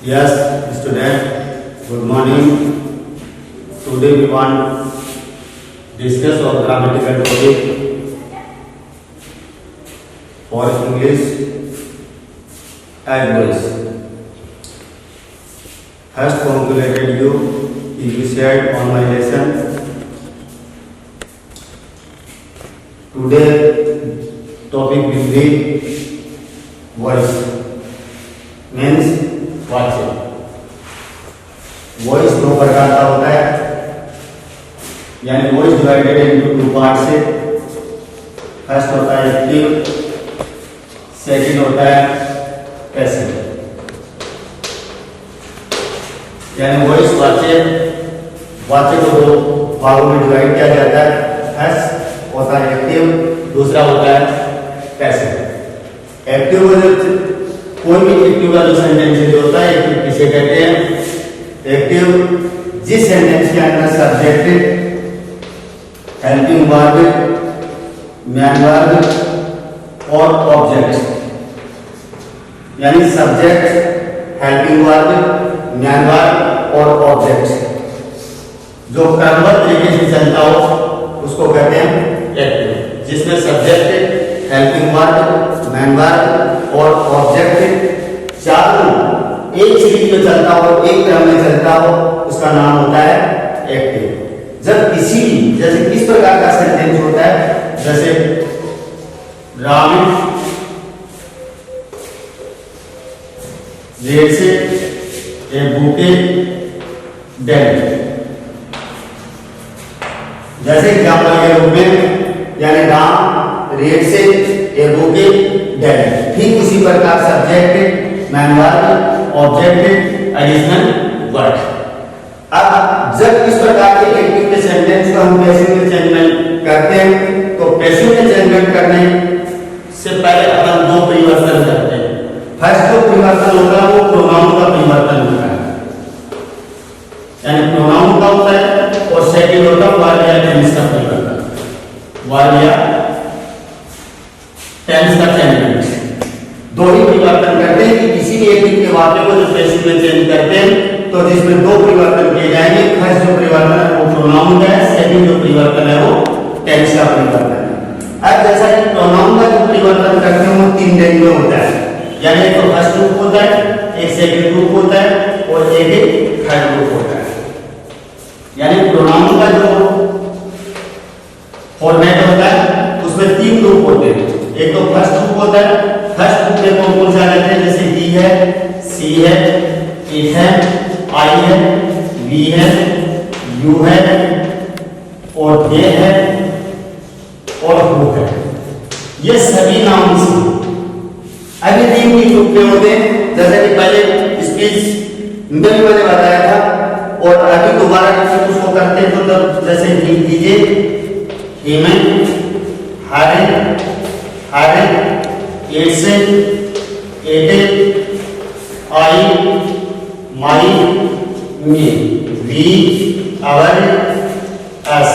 Yes, student, good morning. Today we want discuss on grammatical topic for English and English. First congratulated you initiate on my lesson. Today topic will be voice. Means watching. Voice दो प्रकार का होता है, यानी voice divided into two part से। First होता है active, second होता है पैसिव। यानी वॉइस वाच्य को दो भागों में डिवाइड किया जाता है। फर्स्ट होता है एक्टिव, दूसरा होता है पैसिव। एक्टिव कोई भी एक्टिव का जो सेंटेंस होता है एक्टिव किसे कहते हैं? एक्टिव जिस सेंटेंस के अंदर subject, helping verb, man verb और ऑब्जेक्ट, यानी subject, helping verb, man verb और ऑब्जेक्ट जो क्रमबद्ध तरीके से चलता हो उसको कहते हैं एक्टिव। जिसमें subject, helping verb, man verb और ऑब्जेक्ट चारों एक सीरीज में चलता हो, एक क्रम में चलता हो, उसका नाम होता है एक्टिव। जब किसी जैसे किस प्रकार का सेंटेंस होता है, जैसे राम रेड से ए बुके डेड, जैसे एग्जाम्पल के रूप में, यानी राम रेड से ए बुके डेड। ठीक उसी प्रकार subject, man verb, object, additional word. अब जब इस प्रकार के एक्टिव के सेंटेंस को हम पैसिव में चेंजमेंट करते हैं, तो पैसिव में चेंजमेंट करने से पहले अपन दो परिवर्तन करते हैं। फर्स्ट जो परिवर्तन होता है वो प्रोनाउन का परिवर्तन होता है, यानी प्रोनाउन का होता है, और सेकंड होता है वर्ब या टेंस का परिवर्तन। वर्ब या टेंस का चेंजमेंट दो ही परिवर्तन करते हैं कि किसी भी एक्टिव के वाक्य को जब पैसिव में चेंज करते हैं तो जिसमें दो परिवर्तन किए जाएंगे। फर्स्ट जो परिवर्तन है वो प्रोनाउन का है, सेकंड जो परिवर्तन है वो टेंस का परिवर्तन है। अब जैसा कि प्रोनाउन का जो परिवर्तन करते हैं वो तीन रेंज में होता है, यानी एक तो फर्स्ट ग्रुप होता है, एक सेकंड ग्रुप होता है और एक थर्ड ग्रुप होता है। यानी प्रोनाउन का जो फॉर्मेट होता है उसमें तीन ग्रुप होते हैं। एक तो फर्स्ट ग्रुप होता है, फर्स्ट ग्रुप में कौन कौन से आ जाते हैं? जैसे ही है, सी है, इट है, आई है, वी है, यू है और दे है और हु है। ये सभी नाउन से अभी तीन ही ग्रुप में होते हैं। जैसे कि पहले स्पीच में भी मैंने बताया था, और अभी दोबारा किसी उसको करते हैं तो तब जैसे लिख दीजिए हिमन, हरे, हरे, एसे, एटे, I, my, me, we, our, us,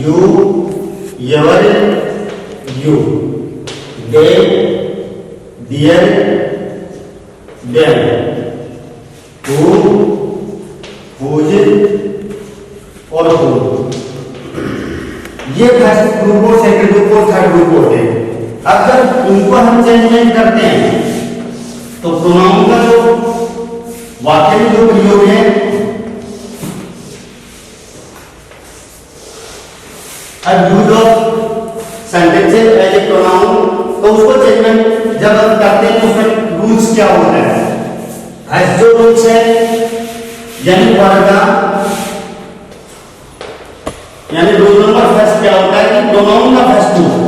you, your, you, they, their, them, who, whose और हु। ये फर्स्ट ग्रुप और सेकंड ग्रुप और थर्ड ग्रुप होते हैं। अब जब उनको हम चेंज करते हैं तो प्रोनाउन का जो वाक्य में जो प्रयोग है, अब use of sentences as a pronoun, तो उसको चेंजमेंट जब हम करते हैं तो उसमें रूल्स क्या होता है? आज जो रूल्स है, यानी वर्ग का, यानी रूल नंबर फर्स्ट क्या होता है कि प्रोनाउन का फर्स्ट रूल,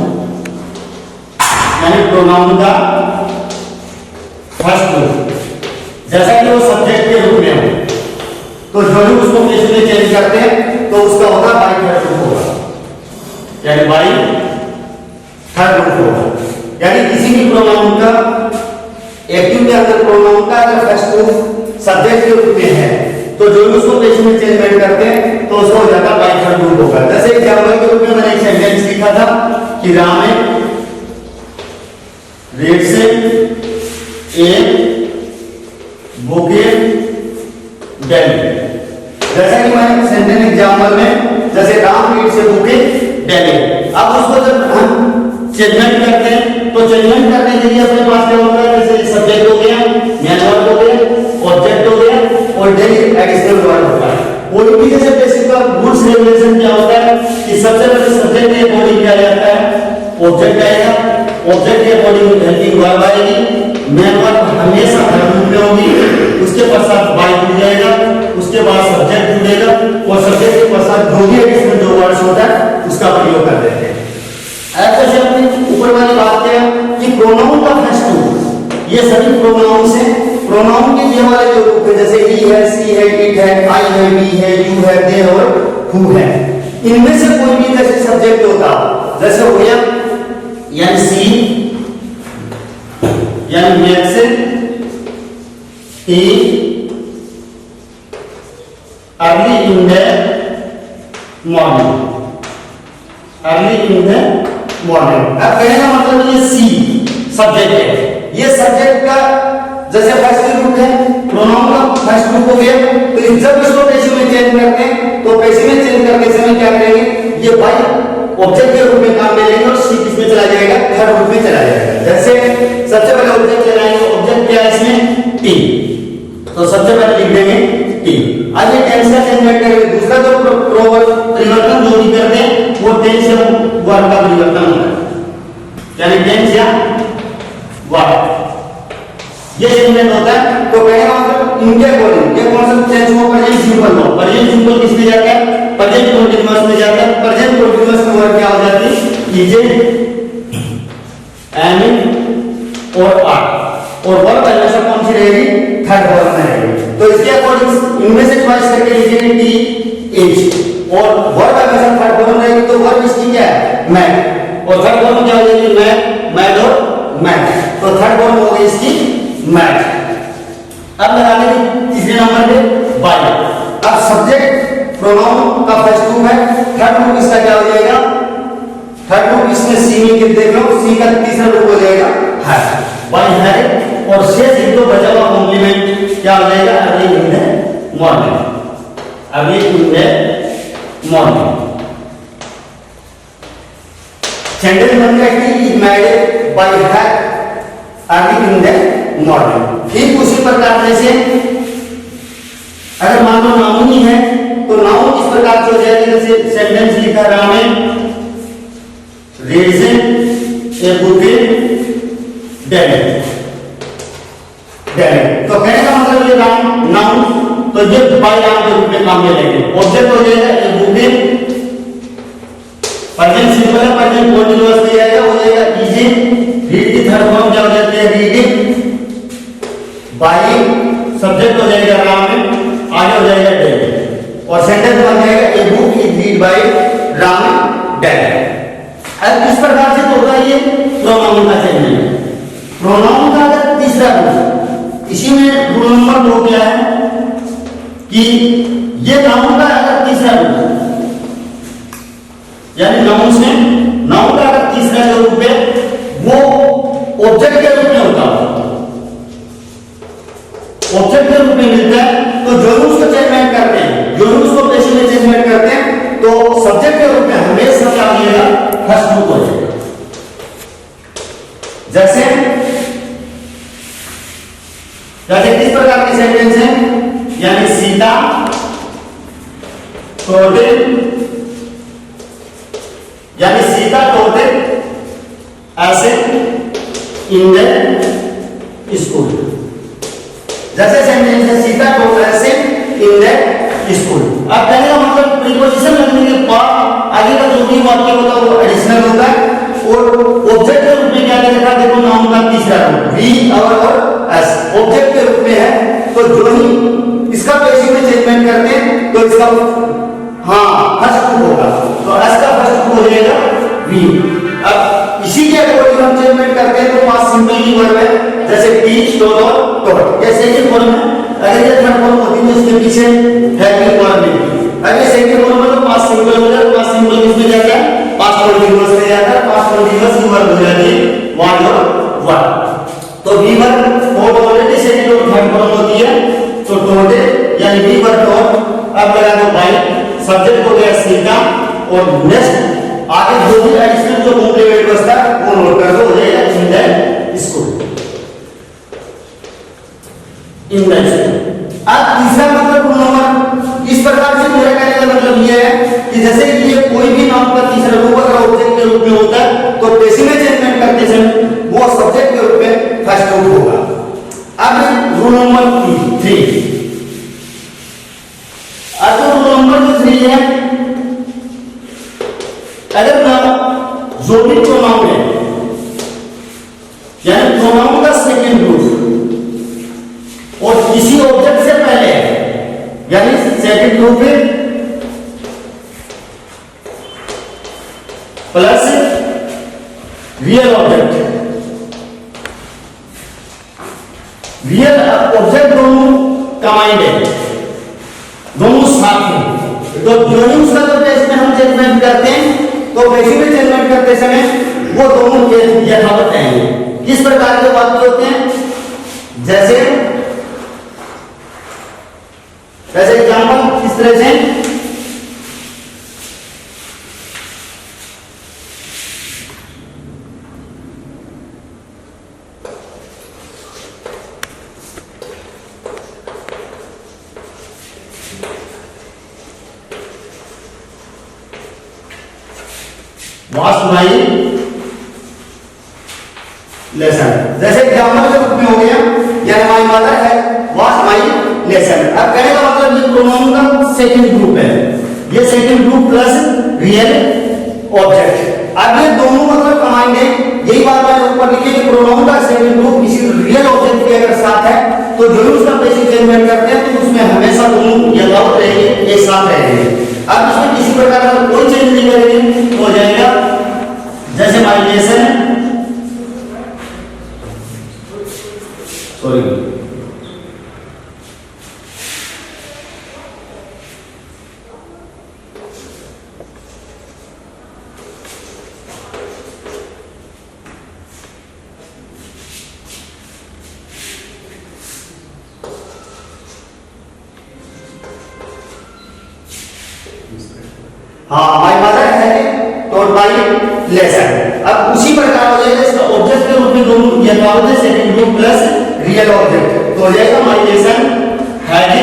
यानी प्रोनाउन का फर्स्ट रूल, जैसा कि वो सब्जेक्ट के रूप में हो तो जो भी उसको पैसिव में चेंज करते हैं तो उसका होगा बाई थर्ड रूप होगा, यानी बाई थर्ड रूप होगा। यानी किसी भी प्रोनाउन का एक्टिव के अंदर प्रोनाउन का अगर फर्स्ट रूप सब्जेक्ट के रूप में है तो जो भी उसको पैसिव में चेंज करते हैं तो उसका हो जाता बाई थर्ड रूप होगा। जैसे एग्जांपल के रूप में मैंने एक सेंटेंस लिखा था कि राम रेड से ए बुकेडेली। जैसा कि मैंने सेंटेंस एग्जांपल में जैसे Ram reads a book daily, अब उसको जब हम चेंजमेंट करते हैं तो चेंजमेंट करने के लिए अपने पास क्या होता है, जैसे सब्जेक्ट हो गया, मेन वर्ब हो गया, ऑब्जेक्ट हो गया और डेली एडिशनल वर्ब होता है। कोई भी जैसे बेसिक रूल्स रेगुलेशन क्या होता है कि सबसे पहले सब्जेक्ट के अकॉर्डिंग क्या जाता है, ऑब्जेक्ट आएगा, ऑब्जेक्ट के अकॉर्डिंग हेल्पिंग वर्ब आएगी, मेन वर्ब हमेशा हर रूप में होगी, उसके पश्चात बाय जुड़ जाएगा, उसके बाद सब्जेक्ट जुड़ेगा और सब्जेक्ट के पश्चात जो भी एडिशनल जो वर्ड्स होता है उसका प्रयोग कर देते हैं। ऐसे से अपने ऊपर वाली बात क्या कि प्रोनाउन का फर्स्ट रूप, ये सभी प्रोनाउन से प्रोनाउन के ये वाले जो रूप है जैसे ही है, सी है, इट है, आई है, वी है, यू है, दे और हु है, इनमें से कोई भी जैसे सब्जेक्ट होता जैसे हो गया यानी सी यानी max he early in the morning, early in the morning. अब कहने का मतलब ये सी सब्जेक्ट है, ये सब्जेक्ट का जैसे फर्स्ट रूप है, प्रोनाउन का फर्स्ट रूप हो गया, तो जब इसको पैसिव में चेंज करते हैं तो पैसिव में चेंज करते समय क्या करेंगे, ये बाय ऑब्जेक्ट के रूप में काम में लेंगे और सी किसमें चला जाएगा, थर्ड रूप में चला जाएगा। जैसे सबसे पहले ऑब्जेक्ट लगाएंगे, ऑब्जेक्ट क्या है इसमें टी, तो सबसे पहले लिख देंगे टी। आगे टेंस का चेंजमेंट करेंगे, दूसरा जो परिवर्तन जो भी करते हैं वो टेंस या वर्ब का परिवर्तन होता है, यानी टेंस या वर्ब ये चेंजमेंट होता है। तो कहना मतलब इनके अकॉर्डिंग ये कौन सा चेंज हो, प्रेजेंट सिंपल हो, प्रेजेंट सिंपल किसमें जाता है, प्रेजेंट कंटीन्यूअस में जाता है। प्रेजेंट कंटीन्यूअस में वर्ब क्या हो जाती है, इज, एम और आर, और वर्ब हमेशा कौन सी रहेगी, थर्ड फॉर्म में रहेगी। तो इसके अकॉर्डिंग इनमें से चॉइस करके लिखेंगे टी एज, और वर्ब हमेशा थर्ड फॉर्म रहेगी, तो वर्ब इसकी क्या है, मैड, और थर्ड फॉर्म क्या हो जाएगी, मैड, मैड और मैड, तो थर्ड फॉर्म हो गई इसकी मैड। अब लगाने तीसरे नंबर पे बाय। अब सब्जेक्ट प्रोनाउन का फर्स्ट रूप है, थर्ड रूप इसका क्या हो जाएगा, थर्ड रूप इसमें सी में कितने देख लो, सी का तीसरा रूप हो जाएगा है, बाय है, और शेष एक दो बचा हुआ कॉम्प्लीमेंट क्या हो जाएगा, early in the morning, early in the morning. Sentence बन गया कि इज मैरिड बाय है अर्ली इन द मॉर्निंग। ठीक उसी प्रकार से अगर मान लो नाउन ही है तो नाउन इस प्रकार से हो जाएगी, जैसे सेंटेंस लिखा Ram reads a book daily, daily, तो कहने का मतलब ये राम नाउन, तो ये बाय राम के रूप में काम में लेंगे। ऑब्जेक्ट हो जाएगा ए बुक, प्रेजेंट सिंपल है, प्रेजेंट कंटीन्यूअस में जाएगा, हो जाएगा इजी, रीड की थर्ड फॉर्म क्या हो जाती है, रीडिंग, बाय सब्जेक्ट हो जाएगा राम, आगे हो जाएगा डेली, और सेंटेंस बन जाएगा a book is read by Ram daily. अब इस प्रकार से तो होगा ये प्रोनाउन का चेंजमेंट। प्रोनाउन का अगर तीसरा रूप, इसी में रूल नंबर 2 क्या है कि ये नाउन का अगर तीसरा रूप, यानी नाउन में नाउन का अगर तीसरा जो रूप है वो ऑब्जेक्ट के रूप में होता है, ऑब्जेक्ट के रूप में मिलता है, तो जो उसको चेंजमेंट करते हैं, जो उसको पैसिव में चेंजमेंट करते हैं, तो सब्जेक्ट के रूप में हमेशा क्या मिलेगा, फर्स्ट रूप हो जाएगा। जैसे किस प्रकार के सेंटेंस हैं, यानी सीता तोड़े, यानी सीता तोड़े ऐसे इन द स्कूल, जैसे सेंटेंस है सीता तोड़े ऐसे इन द स्कूल। अब कहने का मतलब प्रीपोजिशन लगने के बाद आगे का जो भी वाक्य होता है वो एडिशनल होता है, और ऑब्जेक्ट के रूप में क्या लिखा, देखो नाउन का तीसरा रूप वी और एस ऑब्जेक्ट के रूप में है, तो जो ही इसका पैसिव में चेंजमेंट करते हैं तो इसका फर्स्ट रूप होगा, तो एस का फर्स्ट रूप हो जाएगा वी। अब इसी के अकॉर्डिंग हम चेंजमेंट करते हैं तो पास सिंपल की वर्ब है, जैसे टीच, टॉट और टॉट, ये सेकंड फॉर्म है। अगर ये थर्ड फॉर्म होती तो इसके पीछे हेल्पिंग वर्ब मिलती, अगर सेकंड फॉर्म में तो पास सिंपल हो जाता है, पास सिंपल किसमें जाता है, पास कंटीन्यूअस में जाता है, पास कंटीन्यूअस की वर्ब हो जाती है वाज और वर। तो वी वर्ब ऑलरेडी सेकंड और थर्ड फॉर्म होती है, डॉट अब लगा दो बाई, सब्जेक्ट हो गया सी का, और नेक्स्ट आगे जो भी एडिशनल जो कॉम्प्लीमेंट बचता है वो नोट कर दो, हो जाएगा in the school, in the school. अब तीसरा मतलब प्रोनाउन इस प्रकार से मेरा कहने का मतलब ये है कि जैसे कि ये कोई भी नाउन का तीसरा रूप अगर ऑब्जेक्ट के रूप में होता है तो पैसिव चेंजमेंट करते समय वो सब्जेक्ट के रूप में फर्स्ट रूप होगा। अब रूल नंबर 3, अब रूल नंबर 3 है, अगर नाउन जो भी प्रोनाउन है यानी प्रोनाउन का सेकंड रूप और किसी ऑब्जेक्ट से पहले है यानी सेकंड रूप है plus real object, real object दोनों कंबाइंड है, दोनों साथ हैं, तो दोनों का जो टेस्ट में हम चेंजमेंट करते हैं तो बेसिक चेंजमेंट करते समय वो दोनों यथावत रहेंगे। किस प्रकार के वाक्य होते हैं, जैसे एग्जांपल इस तरह से वास्ट माई लेसन, जैसे एग्जांपल के रूप में हो गया यानी माई मदर है वास्ट माई लेसन। अब कहने का मतलब ये प्रोनाउन का सेकंड ग्रुप है, ये second group plus real object, अब ये दोनों मतलब कंबाइंड है। यही बात मैंने ऊपर लिखी कि प्रोनाउन का सेकंड ग्रुप किसी रियल ऑब्जेक्ट के अगर साथ है तो जरूर उसका बेसिक चेंजमेंट करते हैं तो उसमें हमेशा दोनों यथावत रहेंगे, एक साथ रहेंगे। अब इसमें किसी प्रकार का कोई चेंज नहीं करेंगे तो हो जाएगा जैसे माई लेसन, सॉरी हाँ माई मदर है टॉट बाई लेसन। अब उसी प्रकार हो जाएगा इसका ऑब्जेक्ट के रूप में दोनों यथावत है, second group plus real object तो हो जाएगा माई लेसन हैड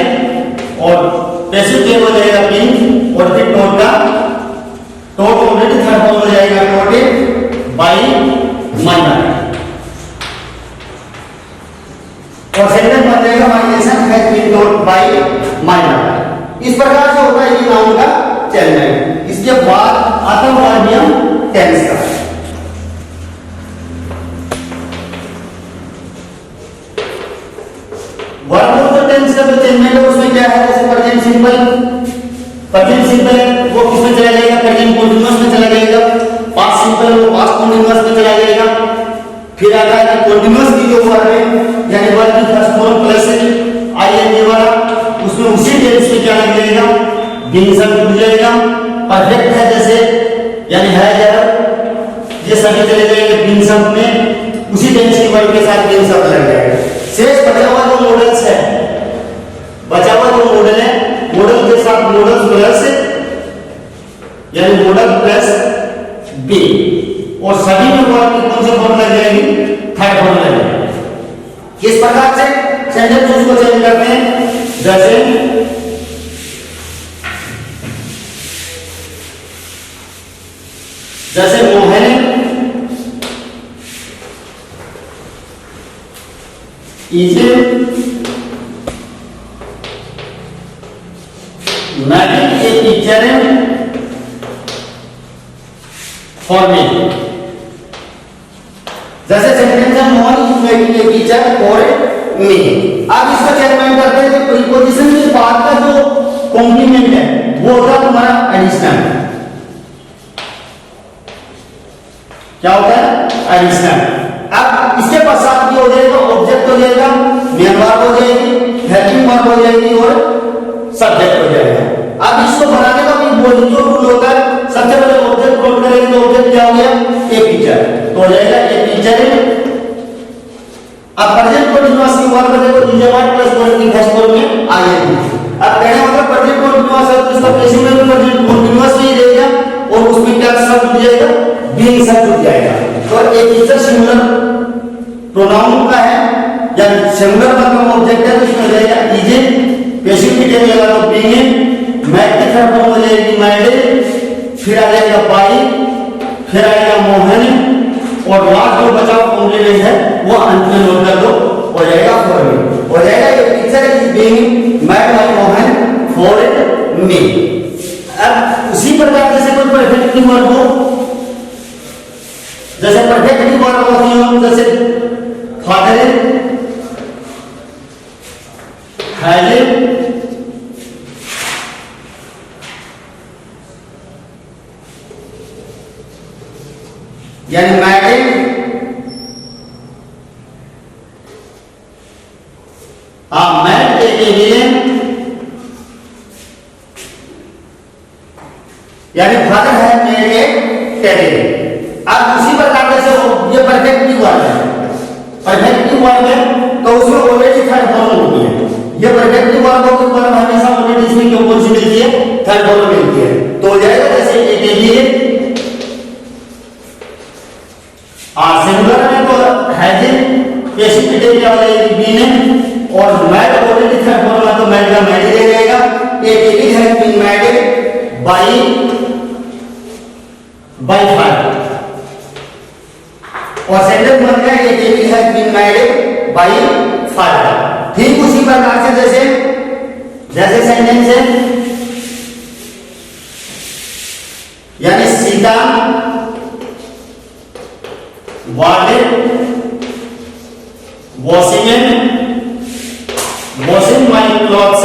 और पैसिव के हो जाएगा बीइंग और फिर टॉट का टॉट ऑलरेडी थर्ड फॉर्म हो जाएगा टॉटेड बाई माई मदर और सेकंड बन जाएगा my lesson had been taught by my mother. इस प्रकार से होता है ये नाउन का चेंजमेंट। इसके बाद आता है वर्बियम टेंस का। वर्ब टेंस का जो चेंजमेंट है उसमें क्या है, जैसे प्रेजेंट सिंपल वो किसमें चला जाएगा, प्रेजेंट कंटीन्यूअस में चला जाएगा, पास्ट सिंपल वो पास्ट कंटीन्यूअस में चला जाएगा। फिर आता है कंटीन्यूअस की जो वर्ब है यानी वर्ब की फर्स्ट फॉर्म प्लस आईएनजी वाला उसमें उसी टेंस में क्या लग जाएगा, बीइंग सब जुड़ जाएगा। परफेक्ट है जैसे यानी है जब ये सभी चले जाएंगे बीइंग सब में उसी टेंस की वर्ब के साथ बीइंग सब लग जाएगा। शेष बचा हुआ जो मॉडल्स है, बचा हुआ जो मॉडल है मॉडल के साथ मॉडल प्लस यानी मॉडल प्लस बी और सभी में वर्ब की कौन सी फॉर्म लग जाएगी, थर्ड फॉर्म लग जाएगी। किस प्रकार से सेंटेंस को चेंज करते हैं, जैसे Mohan is making a teacher for me, जैसे सेंटेंस है Mohan is making a teacher for me. अब इसका चेंजमेंट करते हैं तो प्रीपोजिशन के बाद का जो कॉम्प्लीमेंट है वो होता है तुम्हारा एडिशनल। क्या होता है एडिशनल। अब इसके पश्चात क्या हो जाएगा, ऑब्जेक्ट हो जाएगा, मेन वर्ब हो जाएगी, हेल्पिंग वर्ब हो जाएगी और सब्जेक्ट हो जाएगा। अब इसको बनाने का भी जो रूल होता है, सबसे पहले ऑब्जेक्ट नोट करेंगे तो ऑब्जेक्ट क्या हो गया, ए टीचर तो हो जाएगा ए टीचर। अब प्रेजेंट कंटीन्यूअस की वर्ब देखो इज वर्ड प्लस वर्ब की फर्स्ट फॉर्म में आ जाएगी। अब कहने उसका पैसिव में कंटीन्यूअस नहीं रहेगा और उसमें क्या शब्द जुड़ जाएगा, बीइंग शब्द जुड़ जाएगा। तो एक इज सिंगुलर प्रोनाउन का है या सिंगुलर मतलब ऑब्जेक्ट है तो इसमें हो जाएगा इज, पैसिव की जगह लगा तो बीइंग, मैड की थर्ड फॉर्म हो जाएगी मैड, फिर आ जाएगा बाई, फिर आएगा मोहन और लास्ट जो बचा कॉम्प्लीमेंट है वो अंत में नोट कर दो, हो जाएगा फॉर मी, हो जाएगा ये teacher is being made by Mohan for me. अब उसी प्रकार जैसे कोई परफेक्ट वर्ब हो, जैसे परफेक्ट वर्ब होती हो जैसे फादर हैज यानी मैरिड, मैरिड एक एलियन यानी फादर है मेरे टेरियन। अब उसी प्रकार से ये परफेक्ट वर्ब है, परफेक्ट वर्ब है तो उसमें ऑलरेडी थर्ड फॉर्म होती है। ये परफेक्ट वर्ब हो तो वर्ब हमेशा ऑलरेडी इसमें क्यों कौन सी मिलती है, थर्ड फॉर्म मिलती है। तो हो जाएगा जैसे एक एलियन सिंगुलर में तो हैज पैसिव की जगह क्या हो जाएगी बीन, और मैड ऑलरेडी थर्ड फॉर्म है तो मैड का मैड ही रहेगा। एक alien has been married by father और सेंटेंस बन गया एक alien has been married by father. ठीक उसी प्रकार से जैसे सेंटेंस है यानी Sita washing my clothes,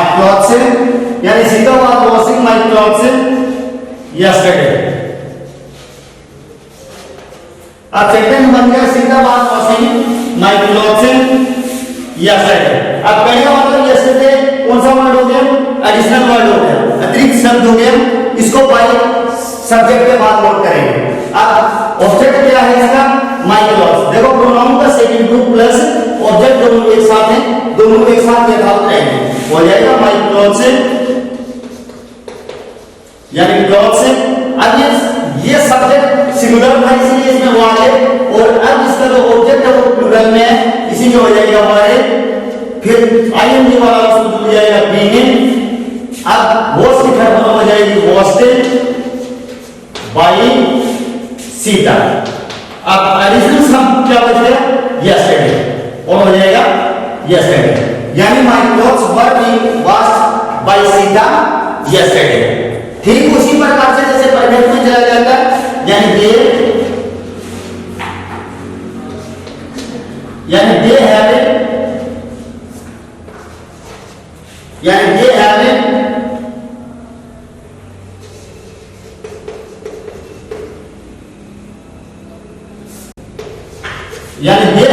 clothes यानी Sita was washing my clothes yesterday। अब सेंटेंस बन गया Sita was washing my clothes yesterday। अब पहले मतलब yesterday कौन सा वर्ड हो गया, एडिशनल वर्ड हो गया, अतिरिक्त शब्द हो गया, इसको बाय सब्जेक्ट के बाद नोट करेंगे। अब ऑब्जेक्ट क्या है इसका, माय क्लॉथ्स। देखो प्रोनाउन का सेकंड ग्रुप प्लस ऑब्जेक्ट दोनों एक साथ हैं, दोनों एक साथ यथावत रहेंगे, हो जाएगा माय क्लॉथ्स यानी क्लॉथ्स। अब ये सब्जेक्ट सिंगुलर था इसलिए इसमें वाले, और अब इसका जो ऑब्जेक्ट है वो प्लूरल में है इसीलिए हो जाएगा वाले, फिर आईएनजी वाला उसको जुड़ जाएगा बीइंग। अब वॉश की थर्ड फॉर्म हो जाएगी वॉश्ड बाय सीता। अब एडिशनल शब्द क्या बच गया, यस्टरडे, और हो जाएगा यस्टरडे यानी my clothes were being washed bye Sita yesterday. ठीक उसी प्रकार से जैसे परफेक्ट में चला जाता है यानी दे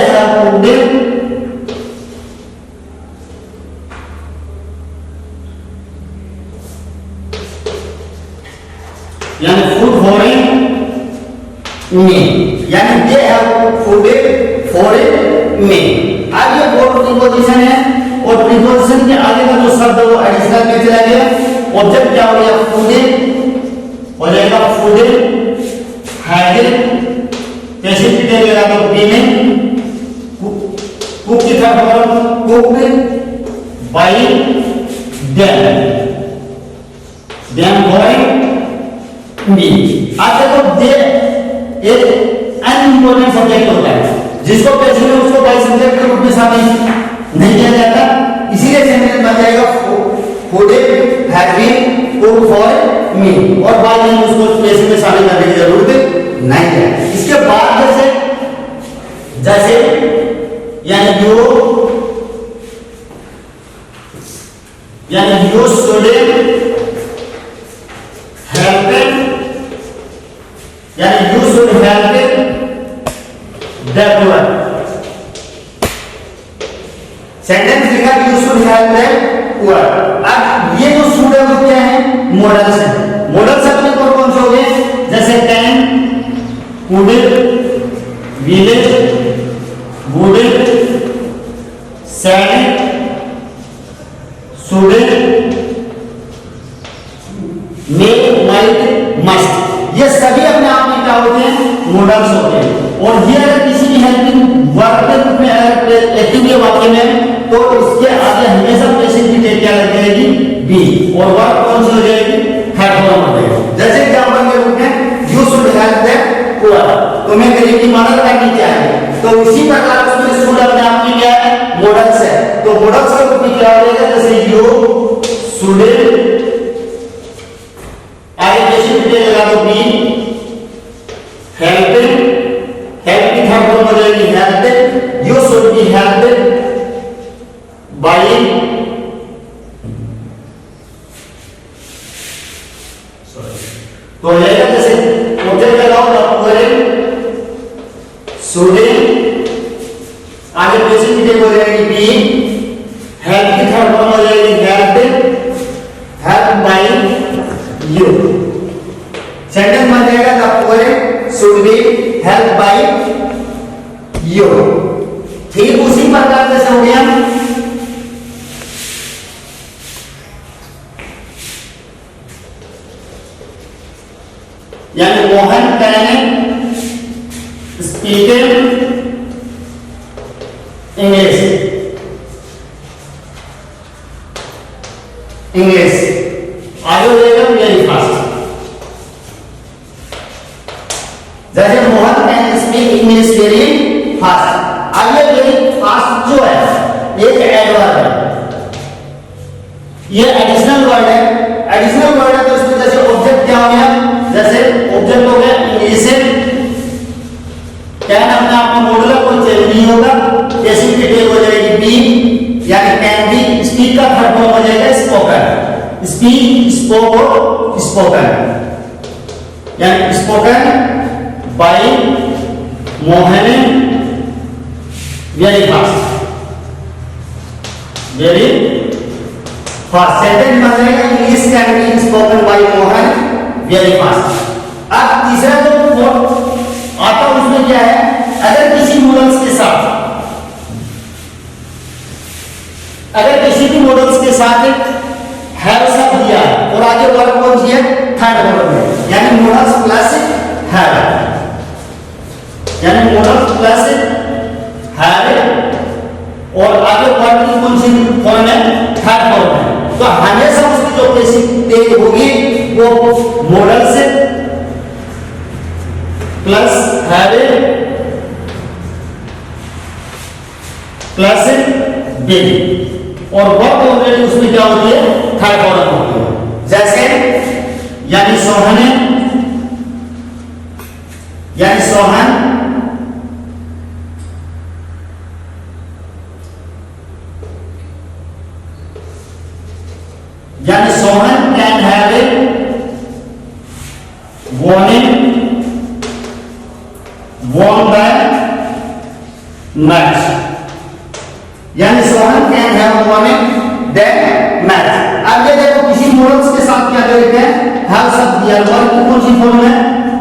हैव cooked यानी फूड फॉर मी, यानी they have food for me. अब ये फॉर प्रीपोजिशन है और प्रीपोजिशन के आगे का जो शब्द वो एडिशनल में चला गया, ऑब्जेक्ट क्या हो गया फूड, हो जाएगा फूड हैड, पैसिव की जगह लगा दो बीइंग, कुक की third form cooked by them by me. आज देखो दे एक अनइम्पोर्टेंट सब्जेक्ट होता है जिसको पैसिव में उसको बाय सब्जेक्ट के रूप में शामिल नहीं किया जाता, इसीलिए सेंटेंस बन जाएगा food had been cooked for me, और बाय नेम उसको पैसिव में शामिल करने की जरूरत नहीं है। इसके बाद जैसे यानी यू शुड हेल्प, यानी you should help the poor. Sentence लिखा you should help the poor. अब ये जो शुड है वो क्या है, मॉडल्स है। मॉडल्स अपने कौन से हो गए, जैसे can, could, will, would, sad, की मदद करनी चाहिए। तो इसी प्रकार उसमें शुड अपने आपकी क्या है, मॉडल्स है। तो मॉडल्स का रूप क्या हो जाएगा, जैसे यू शुड, आगे पेशिंग पे लगा दो बी, हेल्प, हेल्प की थर्ड फॉर्म हो जाएगी help, you should be help by, तो हो जाएगा जैसे ऑब्जेक्ट लगाओ तो शुड, आगे पेशिंग पे हो जाएगी बी, हेल्प की थर्ड फॉर्म हो जाएगी help, help by you. Sentence बन जाएगा the poem should be help by you. ठीक उसी प्रकार से हो गया यानी Mohan can speak English, English आगे हो जाएगा वेरी फास्ट। जैसे Mohan can speak English very fast. आगे वेरी फास्ट जो है एक एडवर्ब है, ये एडिशनल वर्ड है। एडिशनल वर्ड है तो इसमें जैसे ऑब्जेक्ट क्या हो गया, जैसे ऑब्जेक्ट हो गया इंग्लिश, कैन अपने आप में मॉडल कोई चेंज नहीं होगा, जैसे कि टेक हो जाएगी बी, यानी कैन बी, स्पीक का थर्ड फॉर्म हो जाएगा स्पोकन, स्पीक, स्पोक और स्पोकन, यानी spoken by Mohan very fast, very fast. Sentence बन जाएगा English can be spoken by Mohan very fast. अब तीसरा जो आता है उसमें क्या है, अगर किसी मॉडल्स के साथ, अगर किसी भी मॉडल्स के साथ हैव शब्द दिया और आगे वर्ब कौन सी है, थर्ड वर्ब में, यानी मॉडल्स प्लस हैव, यानी मॉडल्स प्लस हैव और आगे वर्ब की कौन सी फॉर्म है, थर्ड फॉर्म है। तो हमेशा उसकी जो बेसिक तेज होगी वो मॉडल से प्लस हैव प्लस बिन, और वर्ब ऑलरेडी उसमें क्या होती है, थर्ड फॉर्म होती है। जैसे यानी सोहन, यानी सोहन यानी Sohan can have won the match, यानी Sohan can have won the match। अब ये देखो किसी मॉडल्स के साथ क्या करते हैं, हैव शब्द दिया, वर्ब की कौन सी फॉर्म है,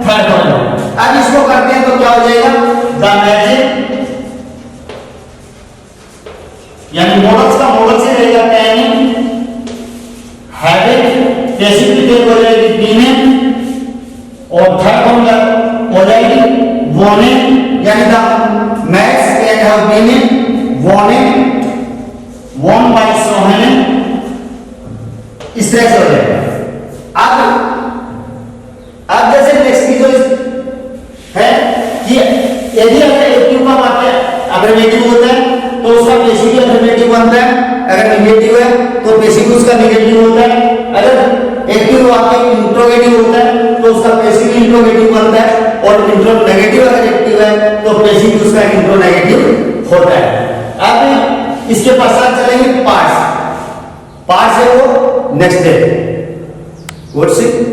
थर्ड फॉर्म। अब इसको करते हैं तो क्या हो जाएगा, द मैच, यानी मॉडल्स का मॉडल से रहेगा कैन, हैव इट, पैसिव की टेक हो जाएगी बीन, और थर्ड फॉर्म हो जाएगी वॉन, यानी the match can have been won by Sohan, इस तरह से हो जाएगा। अब जैसे नेक्स्ट की जो है कि यदि अगर एक्टिव का वाक्य अफर्मेटिव होता है तो उसका पैसिव भी अफर्मेटिव बनता है, अगर नेगेटिव है तो पैसिव उसका नेगेटिव होता है, अगर एक्टिव वाक्य इंट्रोगेटिव होता है तो उसका पैसिव इंट्रोगेटिव बनता है, और इंट्रो नेगेटिव अगर एक्टिव है तो पैसिव उसका इंट्रो नेगेटिव होता है। अब इसके पश्चात चलेंगे पार्ट्स, पार्ट्स है वो नेक्स्ट डे। What's it